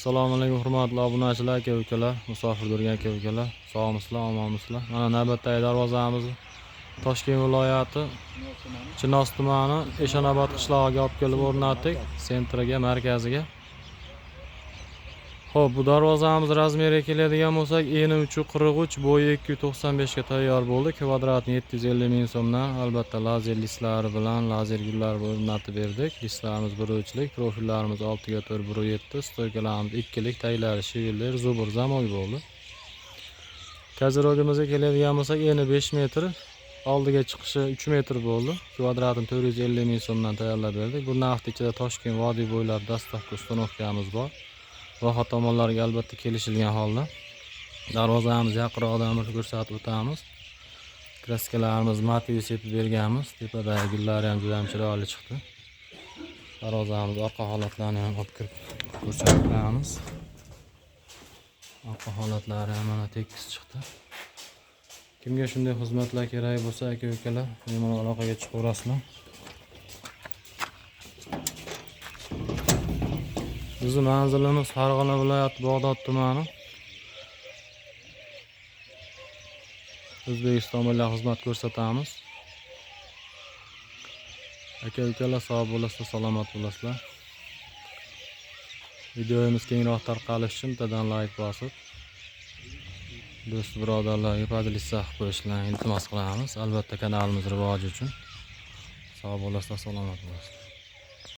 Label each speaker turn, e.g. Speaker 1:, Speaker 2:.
Speaker 1: Assalomu alaykum hurmatli obunachilar, aka-ukalar, musofir bo'lgan aka-ukalar. Sog'misizlar, omonmisizlar? Mana navbatdagi darvozamiz Toshkent viloyati Chinoz tumani Eshonobod qishlog'iga olib kelib o'rnatdik, sentriga, markaziga. Xo'p, bu darvozamiz razmeriga keladigan bo'lsak, eni 343, bo'yi 295 ga tayyor bo'ldi. Kvadratni 750 ming so'mdan, albatta lazer listlari bilan lazer gullar o'rnatib berdik. Listlarimiz 1 o'chlik, profillarimiz 6 ga 4, 1 7, stoykalarimiz 2 lik, taylari, shivillar, zubur zamoy bo'ldi. Kazirogimizga keladigan bo'lsak, eni 5 metr, oldiga chiqishi 3 metr bo'ldi. Kvadratini 450 ming so'mdan tayyorlab berdik. Bu narxning ichida Toshkent vodiy bo'ylab dastavka ustanovkamiz bor. Rohat tomonlarga albatta kelishilgan holda. Darvozamiz yaqinroqdan bir ko'rsatib o'tamiz. Kraskalarimiz mativ sepib berganmiz. Tepadagi gullari ham juda ham chiroyli chiqdi. Darvozamiz orqa holatlarini ham olib kirib ko'rsatib beramiz. Orqa holatlari ham mana tekis chiqdi. Kimga shunday xizmatlar kerak bo'lsa, aka-ukalar, bemalol aloqaga chiqaverasizlar. Bizning manzilimiz Farg'ona viloyati Bog'dod tumani. O'zbekiston bo'ylab xizmat ko'rsatamiz. Aka-ukalar sog' bo'lasizlar, salomat bo'lasizlar. Videomiz kengroq tarqalishi uchun bittadan like bosib, do'st birodarlarga podlista qilib qo'yishlarini iltimos qilamiz. Albatta kanalimiz rivoji uchun. Sog' bo'lasizlar, salomat bo'lasizlar.